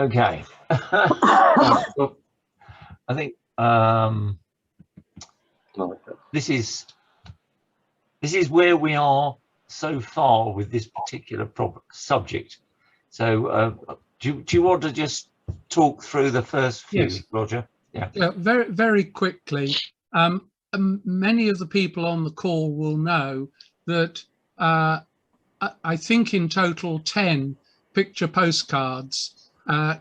Okay. Well, I think this is where we are so far with this particular subject. So do you want to just talk through the first few, yes. Roger? Yeah. Very, very quickly. Many of the people on the call will know that I think in total 10 picture postcards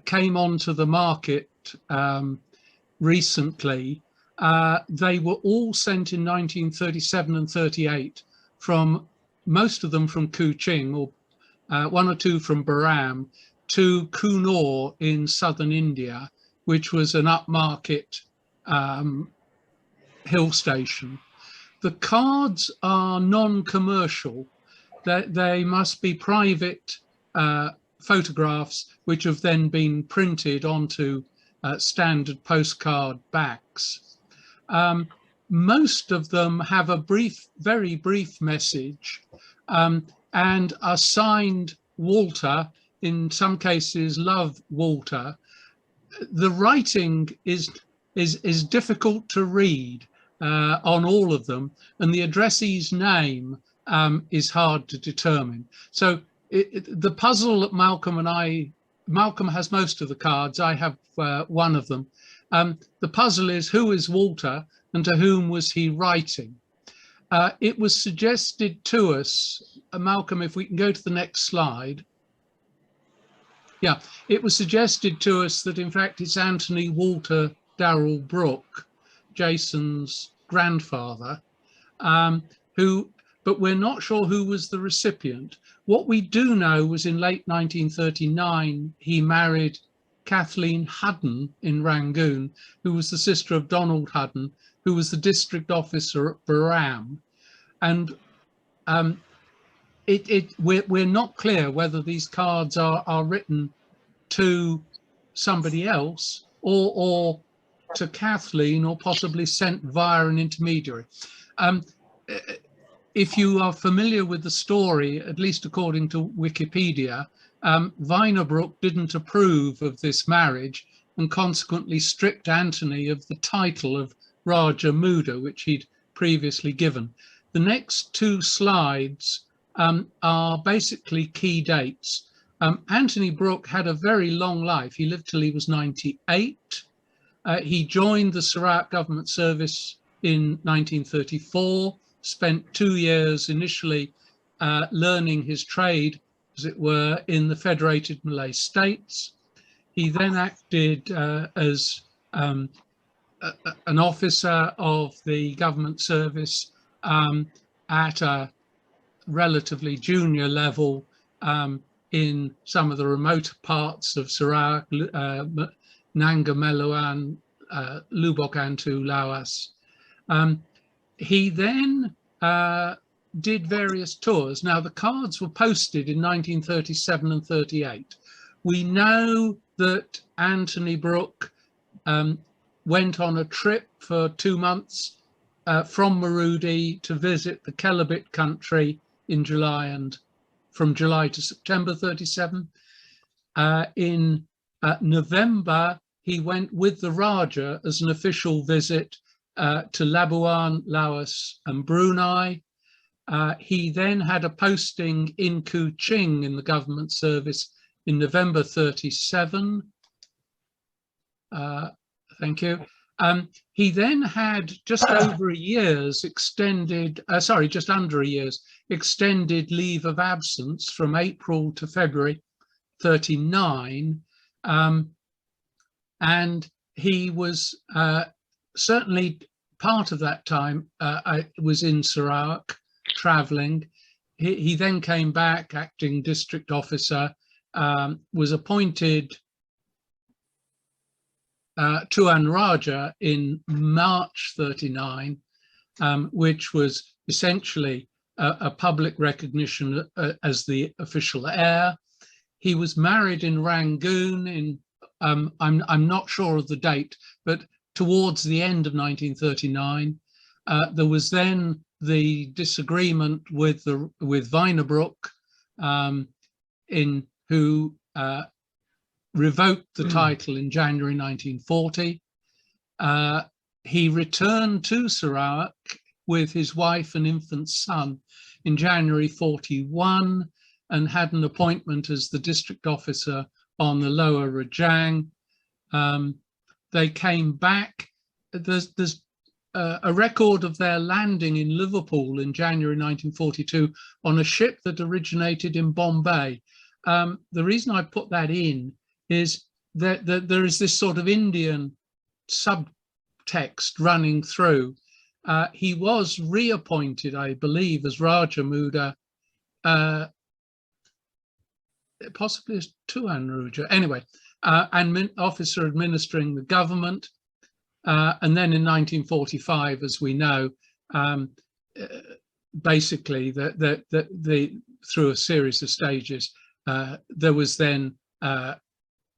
came onto the market recently. They were all sent in 1937 and 38 from, most of them from Kuching, or one or two from Baram, to Coonoor in southern India, which was an upmarket hill station. The cards are non-commercial. They must be private photographs which have then been printed onto standard postcard backs. Most of them have a very brief message and are signed Walter, in some cases Love Walter. The writing is difficult to read on all of them, and the addressee's name is hard to determine. So the puzzle that Malcolm has most of the cards, I have one of them. The puzzle is, who is Walter and to whom was he writing? It was suggested to us, Malcolm, if we can go to the next slide. Yeah, it was suggested to us that in fact it's Anthony Walter Dayrell Brooke, Jason's grandfather, but we're not sure who was the recipient. What we do know was in late 1939, he married Kathleen Hudden in Rangoon, who was the sister of Donald Hudden, who was the district officer at Baram. And we're not clear whether these cards are written to somebody else or to Kathleen, or possibly sent via an intermediary. If you are familiar with the story, at least according to Wikipedia, Vyner Brooke didn't approve of this marriage and consequently stripped Anthony of the title of Rajah Muda, which he'd previously given. The next two slides are basically key dates. Anthony Brooke had a very long life. He lived till he was 98. He joined the Sarawak government service in 1934, spent 2 years initially learning his trade, as it were, in the Federated Malay States. He then acted as an officer of the government service at a relatively junior level in some of the remoter parts of Sarawak, Nanga Meluan, Lubokantu, Laos. He then did various tours. Now, the cards were posted in 1937 and 38. We know that Anthony Brooke went on a trip for 2 months from Marudi to visit the Kelabit country in July, and from July to September 37. In November, he went with the Rajah as an official visit to Labuan, Laos and Brunei. He then had a posting in Kuching in the government service in November 37. Thank you. He then had just over a year's extended, just under a year's extended leave of absence from April to February 39. And he was certainly part of that time was in Sarawak traveling. He then came back, acting district officer, was appointed Tuan Rajah in March 39, which was essentially a public recognition as the official heir. He was married in Rangoon in, I'm not sure of the date, but towards the end of 1939. There was then the disagreement with Vyner Brooke, who revoked the title in January 1940. He returned to Sarawak with his wife and infant son in January 41 and had an appointment as the district officer on the Lower Rajah. They came back. There's a record of their landing in Liverpool in January 1942 on a ship that originated in Bombay. The reason I put that in is that there is this sort of Indian subtext running through. He was reappointed, I believe, as Rajah Muda, possibly as Tuan Rajah, anyway, and officer administering the government. And then in 1945, as we know, basically through a series of stages, there was then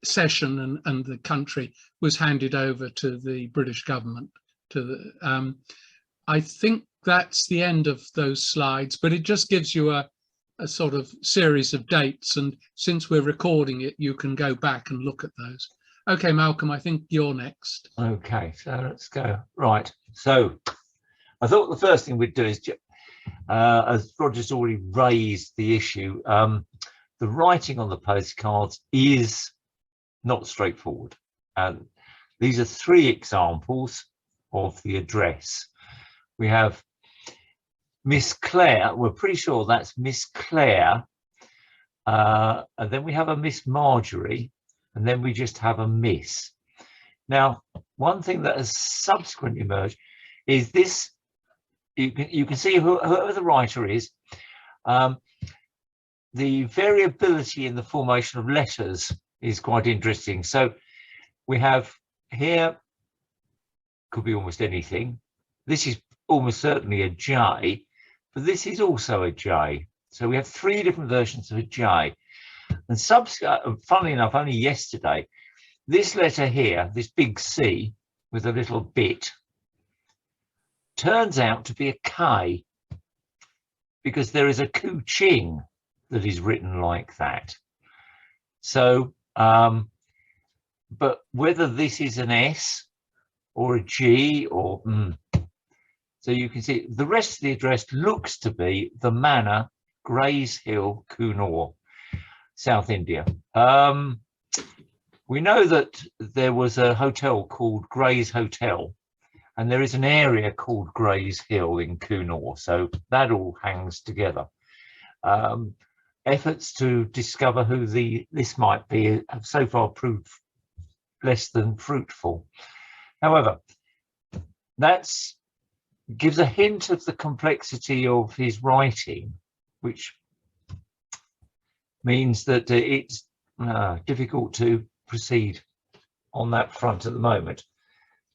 session and the country was handed over to the British government. I think that's the end of those slides, but it just gives you a sort of series of dates. And since we're recording it, you can go back and look at those. Okay, Malcolm, I think you're next. Okay, so let's go. Right, so I thought the first thing we'd do is, as Roger's already raised the issue, the writing on the postcards is not straightforward. These are 3 examples of the address. We have Miss Clare, we're pretty sure that's Miss Clare, and then we have a Miss Margery, and then we just have a Miss. Now, one thing that has subsequently emerged is this, you can see whoever the writer is, the variability in the formation of letters is quite interesting. So we have here, could be almost anything. This is almost certainly a J, but this is also a J. So we have 3 different versions of a J. And funnily enough, only yesterday, this letter here, this big C with a little bit, turns out to be a K, because there is a Kuching that is written like that. So, but whether this is an S or a G or so you can see the rest of the address looks to be the Manor, Grays Hill, Coonoor, South India. We know that there was a hotel called Grays Hotel, and there is an area called Grays Hill in Coonoor, so that all hangs together. Efforts to discover who this might be have so far proved less than fruitful. However, that gives a hint of the complexity of his writing, which means that it's difficult to proceed on that front at the moment.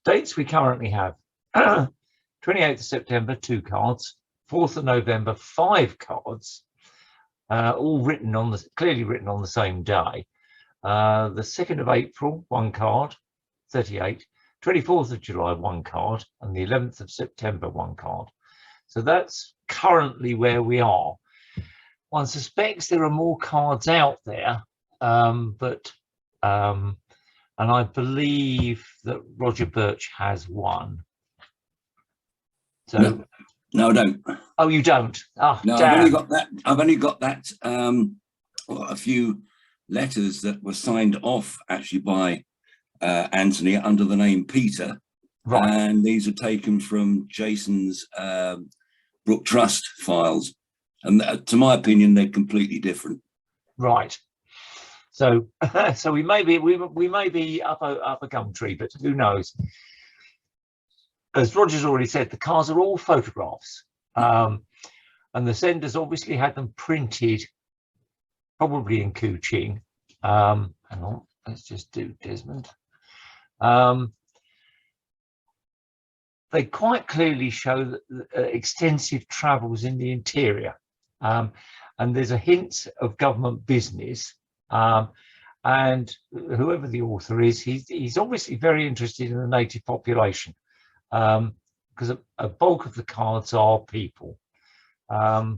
Dates we currently have: 28th of September, 2 cards, 4th of November, 5 cards, all written on clearly written on the same day. The 2nd of April, 1 card, 38. 24th of July, 1 card, and the 11th of September, 1 card. So that's currently where we are. One suspects there are more cards out there, and I believe that Roger Birch has 1. So no, I don't. Oh, you don't? Oh, no, damn. I've only got that. A few letters that were signed off actually by Anthony under the name Peter, right. And these are taken from Jason's Brooke Trust files, and to my opinion, they're completely different. Right. So, so we may be up a gum tree, but who knows? As Roger's already said, the cards are all photographs, and the senders obviously had them printed, probably in Kuching. Hang on, let's just do Desmond. They quite clearly show that, extensive travels in the interior, and there's a hint of government business, and whoever the author is, he's obviously very interested in the native population, because a bulk of the cards are people. So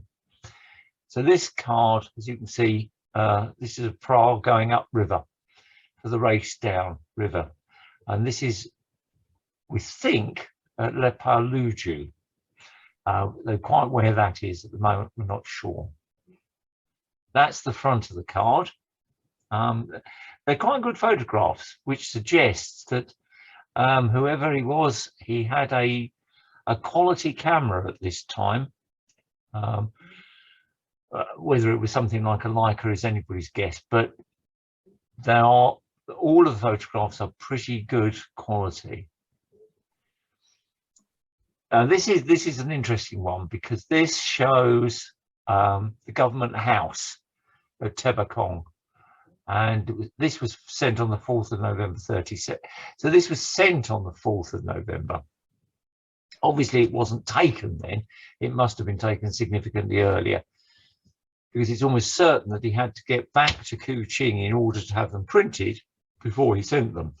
this card, as you can see, this is a prau going upriver. for the race down river. And this is, we think, at Lepaluju. Though quite where that is at the moment, we're not sure. That's the front of the card. They're quite good photographs, which suggests that whoever he was, he had a quality camera at this time. Whether it was something like a Leica is anybody's guess, but all of the photographs are pretty good quality. This is an interesting one because this shows the government house at Tebakong, and this was sent on the 4th of November 37. So this was sent on the 4th of November. Obviously, it wasn't taken then. It must have been taken significantly earlier, because it's almost certain that he had to get back to Kuching in order to have them printed before he sent them.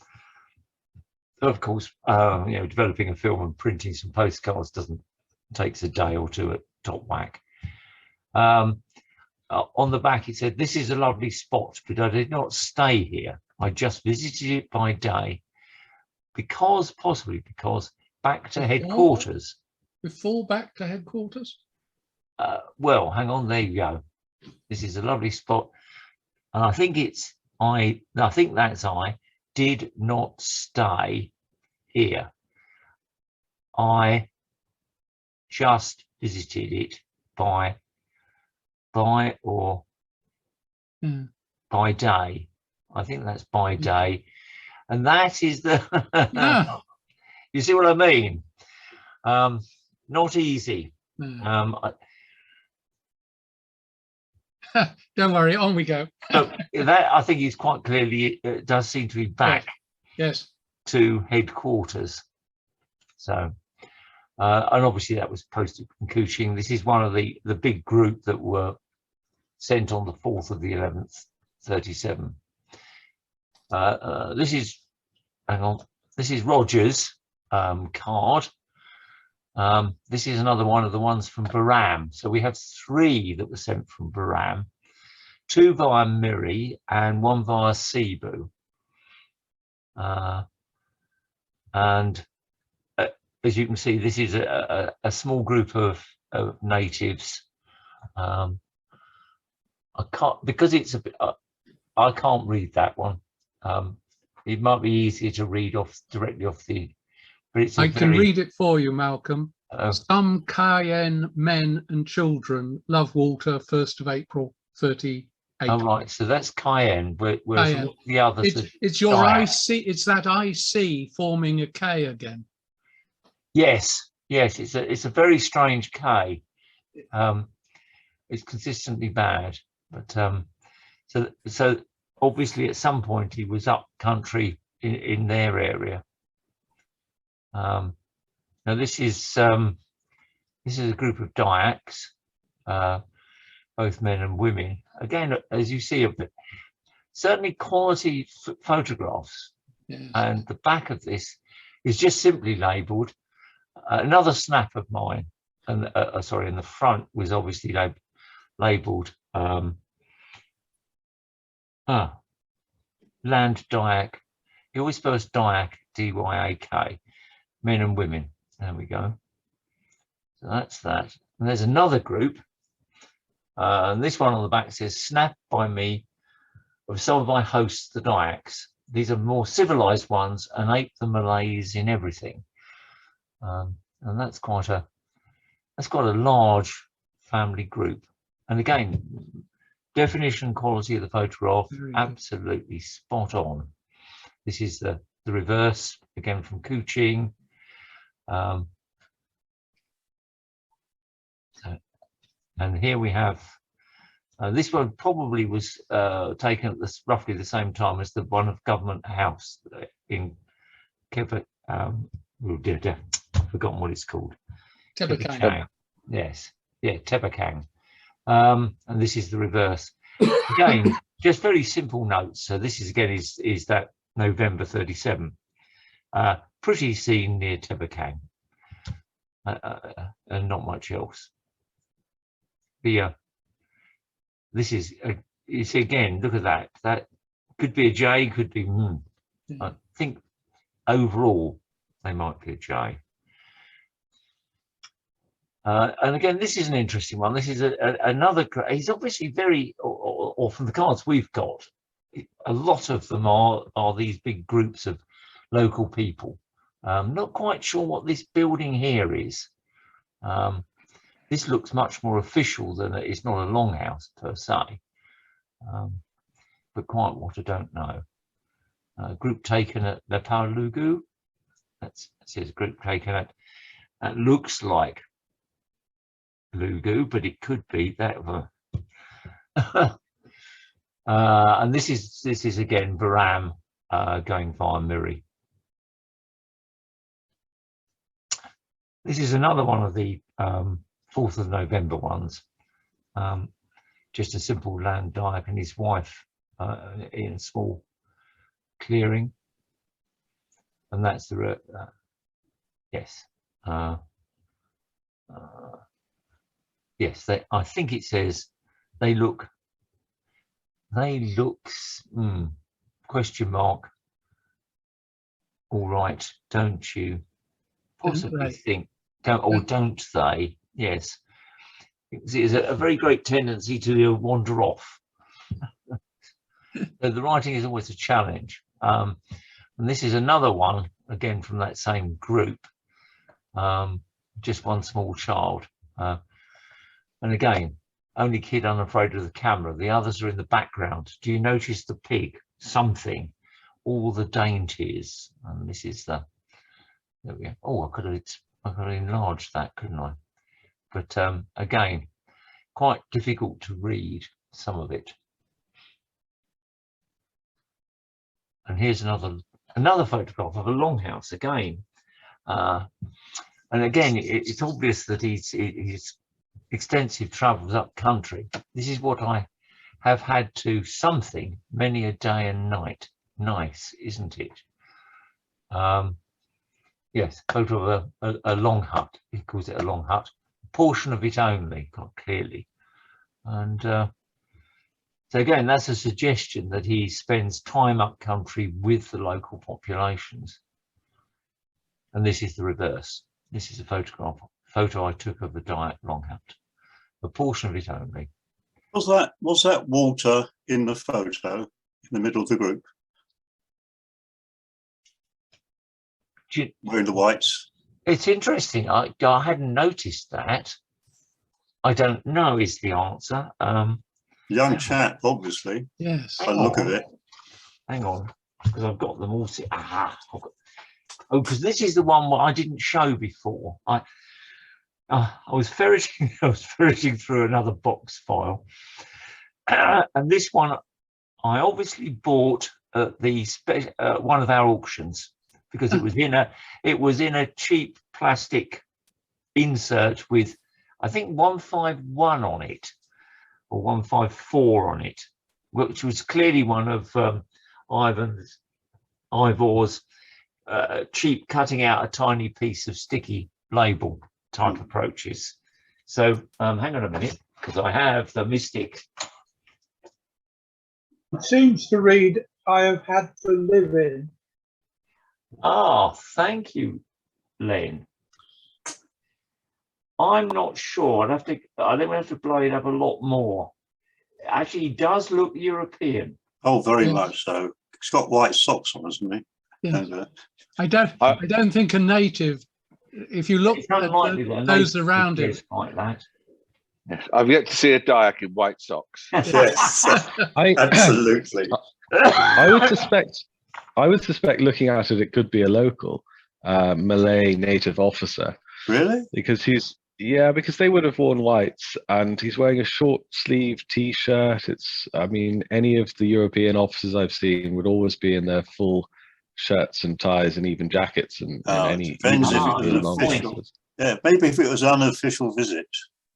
Of course, developing a film and printing some postcards takes a day or two at top whack. On the back, it said, "This is a lovely spot, but I did not stay here. I just visited it by day, possibly because back to headquarters." Before back to headquarters? Well, hang on, there you go. This is a lovely spot. And I think I did not stay here. I just visited it by day. I think that's by day. And that is the, you see what I mean? Not easy. Don't worry, on we go. So that, I think, is quite clearly, it does seem to be back to headquarters. So, and obviously that was posted from Kuching. This is one of the big group that were sent on the 4th of the 11th, 37. This is, hang on, this is Rajah's card. This is another one of the ones from Baram. So we have 3 that were sent from Baram, 2 via Miri and 1 via Cebu. And as you can see, this is a small group of natives. I can't, because it's a bit, I can't read that one. It might be easier to read directly off the, but it's I can read it for you, Malcolm. Some Cayenne men and children love water 1st of April 38. Oh, right, so that's Cayenne, whereas Cayenne. The others it's your IC, it's that IC forming a K again. Yes, it's a very strange K. It's consistently bad, but so obviously at some point he was up country in their area. Now this is a group of Dayaks, both men and women. Again, as you see, certainly quality photographs. Yes. And the back of this is just simply labelled. Another snap of mine, and sorry, in the front was obviously labelled Land Dayak. He always spells Dayak, D-Y-A-K, men and women. There we go. So that's that. And there's another group. And this one on the back says, "Snap by me of some of my hosts, the Dayaks. These are more civilized ones and ape the Malays in everything." And that's quite a large family group. And again, definition, quality of the photograph, absolutely spot on. This is the reverse, again from Kuching. And here we have, this one probably was taken at roughly the same time as the one of Government House in Quebec. I've forgotten what it's called. Tebakang. Yes, yeah, Tebakang. And this is the reverse. Again, just very simple notes. So this is again is that November 37. Pretty scene near Tebakang, and not much else. This is you see again. Look at that Could be a J, could be, I think overall they might be a J. And again, this is an interesting one. This is another, he's obviously very, or from the cards we've got, a lot of them are these big groups of local people. Not quite sure what this building here is. This looks much more official than it's not a longhouse per se. But quite what I don't know. Group taken at Le Palugu. That says group taken at. That looks like Lugu, but it could be that. And this is again Baram going via Miri. This is another one of the 4th of November ones. Just a simple land dive and his wife in a small clearing, and that's the yes. Yes, I think it says they look question mark. All right, don't you possibly think, don't they? Yes, it's a very great tendency to wander off. So the writing is always a challenge. And this is another one, again, from that same group, just one small child. And again, only kid unafraid of the camera. The others are in the background. Do you notice the pig? Something, all the dainties. And this is the, there we go. Oh, I could have enlarged that, couldn't I? But again, quite difficult to read some of it. And here's another photograph of a longhouse again. And again, it's obvious that he's extensive travels up country. This is what I have had to something many a day and night. Nice, isn't it? Yes, photo of a long hut. He calls it a long hut. Portion of it only, quite clearly. And so again, that's a suggestion that he spends time up country with the local populations. And this is the reverse. This is a photo I took of the Diet long hut. A portion of it only. Was that Walter in the photo in the middle of the group? Wearing the whites. It's interesting. I hadn't noticed that. I don't know is the answer. Young chap, obviously. Yes. By the look of it. Hang on, because I've got them all. Oh, because this is the one where I didn't show before. I was ferreting through another box file, and this one I obviously bought at the one of our auctions because it was in a cheap plastic insert with, I think, 151 on it or 154 on it, which was clearly one of Ivor's cheap cutting out a tiny piece of sticky label type approaches. So hang on a minute, because I have the Mystic. It seems to read, I have had to live in. Ah, thank you, Len. I'm not sure. I think we have to blow it up a lot more. Actually, he does look European. Oh, very much so. He's got white socks on, hasn't he? Yeah. And, I don't think a native, if you look at those around it, like that. Yes, I've yet to see a Dayak in white socks. yes, absolutely. I would suspect looking at it, it could be a local Malay native officer. Really? Because because they would have worn whites, and he's wearing a short sleeve T-shirt. I mean, any of the European officers I've seen would always be in their full shirts and ties and even jackets and any. Depends if it was an official. Yeah, maybe if it was an unofficial visit,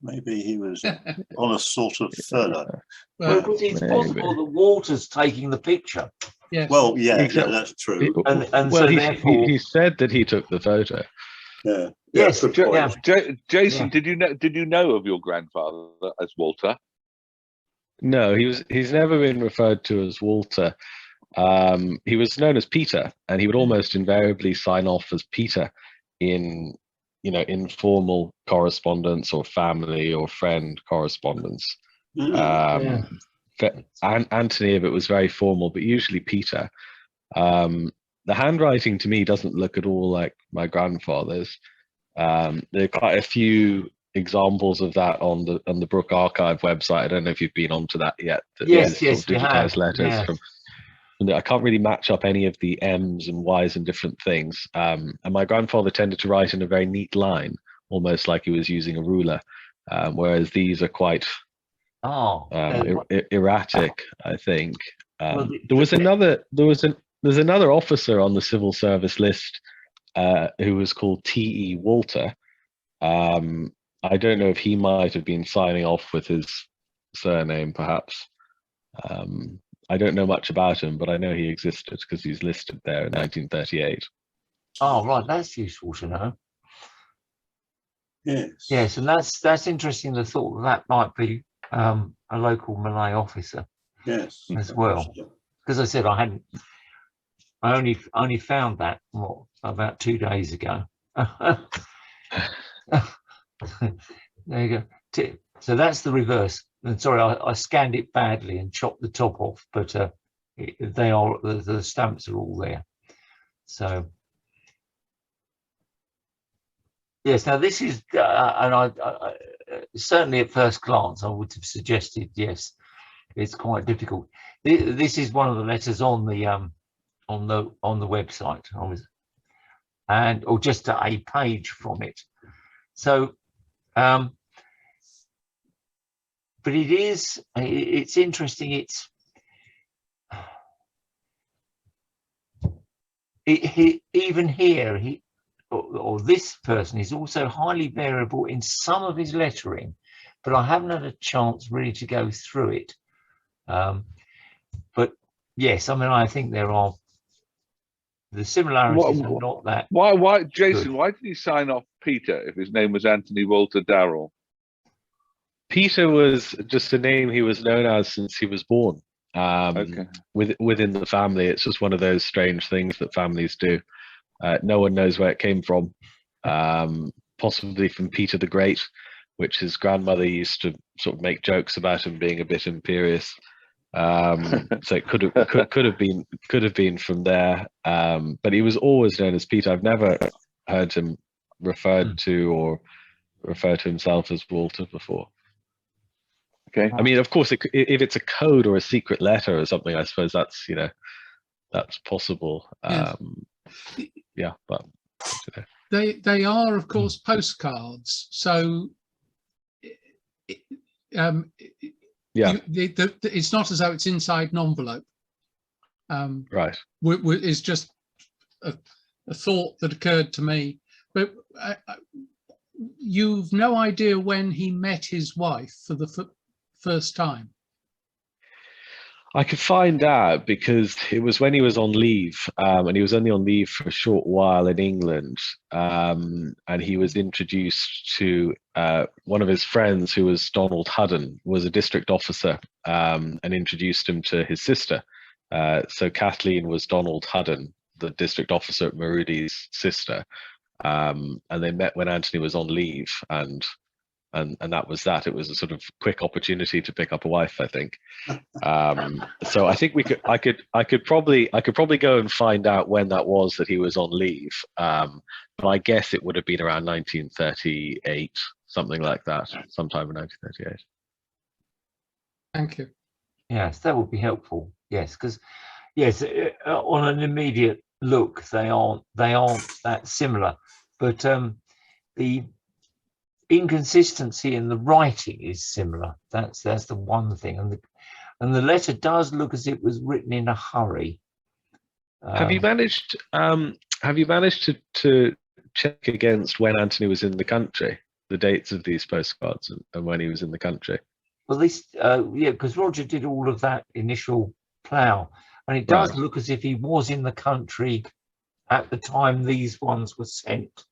maybe he was on a sort of furlough. Well, it's possible that Walter's taking the picture. Yes. Well, yeah, that's true. And well, so therefore, he said that he took the photo. Yeah. Yes. Jason, did you know of your grandfather as Walter? No, he's never been referred to as Walter. he was known as Peter, and he would almost invariably sign off as Peter in, informal correspondence or family or friend correspondence. Anthony, if it was very formal, but usually Peter. The handwriting to me doesn't look at all like my grandfather's. There are quite a few examples of that on the Brooke Archive website. I don't know if you've been onto that yet. Yes, digitized letters yeah. from. I can't really match up any of the M's and Y's and different things. And my grandfather tended to write in a very neat line, almost like he was using a ruler, whereas these are quite erratic, I think. There's another officer on the civil service list who was called T.E. Walter. I don't know if he might have been signing off with his surname, perhaps. I don't know much about him, but I know he existed because he's listed there in 1938. Oh, right, that's useful to know. Yes, and that's interesting. The thought that might be a local Malay officer. Yes, as well. Because I said I only found that about 2 days ago. There you go. So that's the reverse. And sorry, I scanned it badly and chopped the top off, but they are the stamps are all there. So yes, now this is, and I certainly at first glance I would have suggested yes, it's quite difficult. This is one of the letters on the website, or just a page from it. So, but it's interesting. Even here, or this person is also highly variable in some of his lettering, but I haven't had a chance really to go through it. But yes, I mean, I think the similarities are not that. Why, Jason? good. Why did he sign off Peter if his name was Anthony Walter Dayrell? Peter was just a name he was known as since he was born. Okay. Within the family, it's just one of those strange things that families do. No one knows where it came from. Possibly from Peter the Great, which his grandmother used to sort of make jokes about him being a bit imperious. So it could have been from there. But he was always known as Peter. I've never heard him referred to or refer to himself as Walter before. Okay. I mean, of course, if it's a code or a secret letter or something, I suppose that's that's possible. Yes. But they are, of course, postcards. So it's not as though it's inside an envelope. Right. It's just a thought that occurred to me. But you've no idea when he met his wife for the first time. I could find out because it was when he was on leave, and he was only on leave for a short while in England, and he was introduced to one of his friends who was Donald Hudden, was a district officer, and introduced him to his sister. So Kathleen was Donald Hudden, the district officer at Marudi's sister, and they met when Anthony was on leave, and that was that. It was a sort of quick opportunity to pick up a wife, I think. So I think I could probably go and find out when that was that he was on leave. But I guess it would have been around 1938, something like that, sometime in 1938. Thank you. Yes, that would be helpful. Yes, because yes, on an immediate look, they aren't that similar, but the inconsistency in the writing is similar. That's the one thing, and the letter does look as if it was written in a hurry. Have you managed to check against when Anthony was in the country, the dates of these postcards and when he was in the country? Well, this because Rajah did all of that initial plough, and it does look as if he was in the country at the time these ones were sent.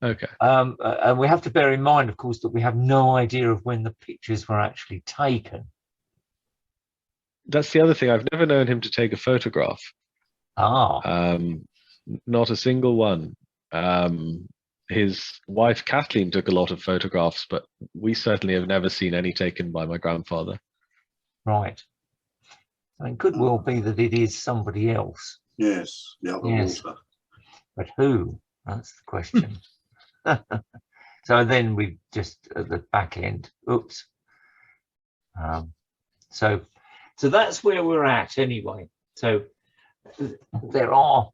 Okay. And we have to bear in mind, of course, that we have no idea of when the pictures were actually taken. that's the other thing. I've never known him to take a photograph. Not a single one. His wife Kathleen took a lot of photographs, but we certainly have never seen any taken by my grandfather. Right. It could well be that it is somebody else. Yes, the other Walter. But who? That's the question. So then we just at the back end. Oops. So that's where we're at anyway. So there are.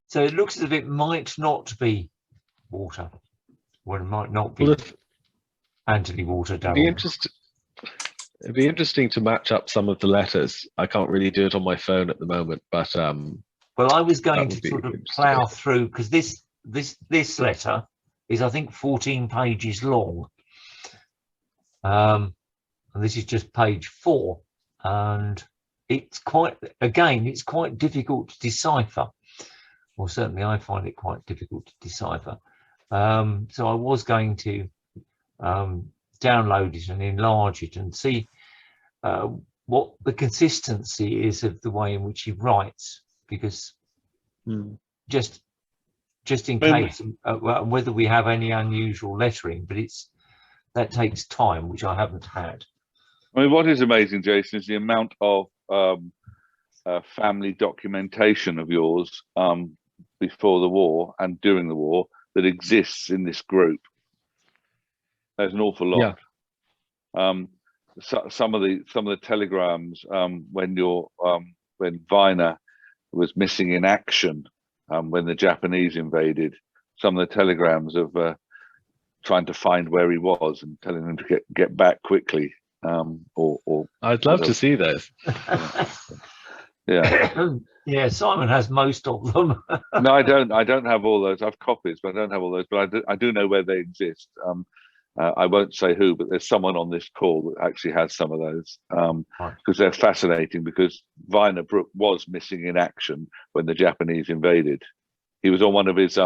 So it looks as if it might not be Walter, or it might not be Anthony Walter Dayrell. It'd be interesting to match up some of the letters. I can't really do it on my phone at the moment, but well, I was going to sort of plough through, because this letter is, I think, 14 pages long, and this is just page 4, and it's quite difficult to decipher. Well, certainly I find it quite difficult to decipher. So I was going to download it and enlarge it and see what the consistency is of the way in which he writes, because just in case, whether we have any unusual lettering, but that takes time, which I haven't had. I mean, what is amazing, Jason, is the amount of family documentation of yours before the war and during the war that exists in this group. There's an awful lot. Yeah. Some of the telegrams when Vyner was missing in action when the Japanese invaded, some of the telegrams of trying to find where he was and telling him to get back quickly. Or I'd love to see those. Yeah. Yeah, Simon has most of them. No, I don't have all those. I've copies, but I don't have all those. But I do know where they exist. I won't say who, but there's someone on this call that actually has some of those, because they're fascinating. Because Vyner Brooke was missing in action when the Japanese invaded. He was on one of his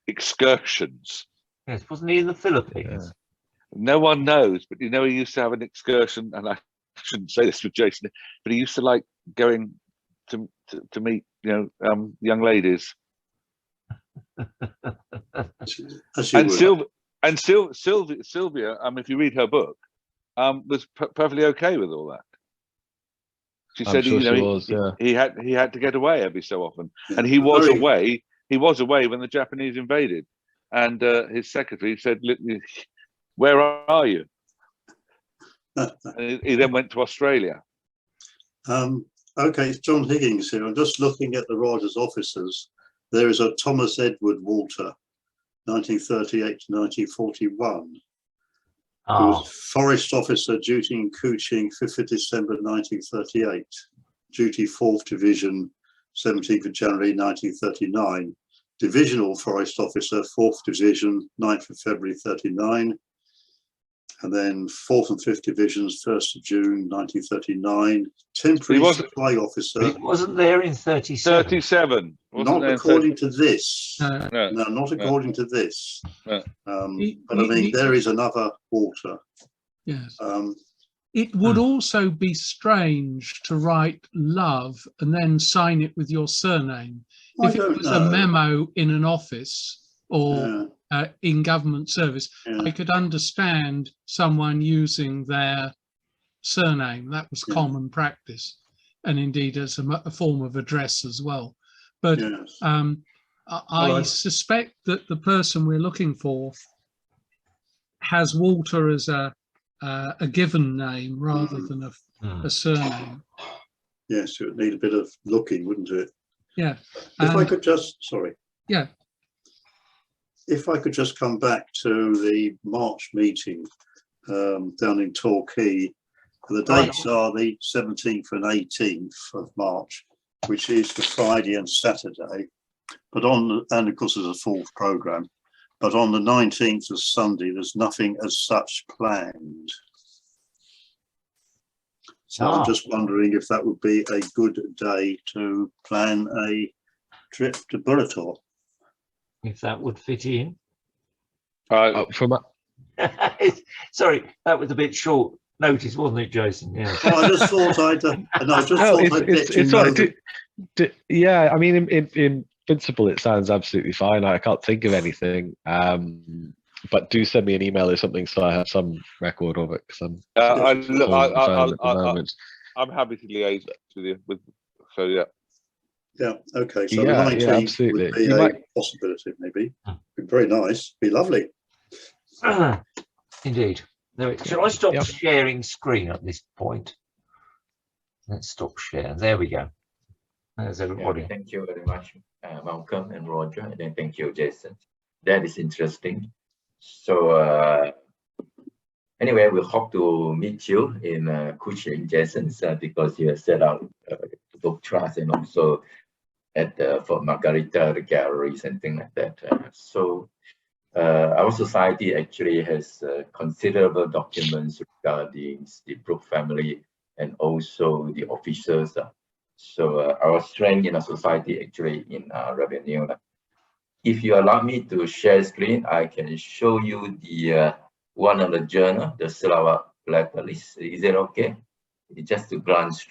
excursions. Yes, wasn't he in the Philippines? Yeah. No one knows, but he used to have an excursion, and I shouldn't say this with Jason, but he used to like going to meet young ladies. And Sylvia, if you read her book, was perfectly okay with all that. She said, he had to get away every so often, and he was away. He was away when the Japanese invaded, and his secretary said, "Where are you?" And he then went to Australia. Okay, it's John Higgins here. I'm just looking at the Rajah's officers. There is a Thomas Edward Walter, 1938 to 1941, who was forest officer, duty in Kuching, 5th of December 1938, duty 4th Division, 17th of January 1939, divisional forest officer, 4th Division, 9th of February 39, and then 4th and 5th Divisions, 1st of June 1939, temporary supply officer. He wasn't there in 37. 37. Not according to this. No, not according to this. No. But I mean, there is another Walter. Yes. It would also be strange to write love and then sign it with your surname. If it was a memo in an office or in government service, I could understand someone using their surname. That was common practice, and indeed as a form of address as well. But I suspect that the person we're looking for has Walter as a given name rather than a surname. Yes, it would need a bit of looking, wouldn't it? Yeah. If I could just, Yeah. If I could just come back to the March meeting down in Torquay. The dates are the 17th and 18th of March, which is the Friday and Saturday. But and of course there's a full programme. But on the 19th of Sunday, there's nothing as such planned. So I'm just wondering if that would be a good day to plan a trip to Burrator. If that would fit in. Sorry, that was a bit short notice, wasn't it, Jason? Yeah. Well, I just thought I'd let you it's know all right. Yeah, I mean, in principle, it sounds absolutely fine. I can't think of anything. But do send me an email or something so I have some record of it. Because I'm happy to liaise with you. So yeah. Yeah. Okay. So yeah, the 19th absolutely. would be a possibility, maybe. Be very nice. Be lovely. Indeed. Shall I stop sharing screen at this point? Let's stop share. There we go. There's everybody. Yeah, thank you very much, Malcolm and Roger, and then thank you, Jason. That is interesting. So anyway, we hope to meet you in Kuching, Jason, because you have set out the book trust and also at for Margarita, the galleries and things like that. So our society actually has considerable documents regarding the Brooke family and also the officers. So our strength in our society actually in revenue. If you allow me to share screen, I can show you the one of the journal, the Sarawak Black List. Is it okay? Just to glance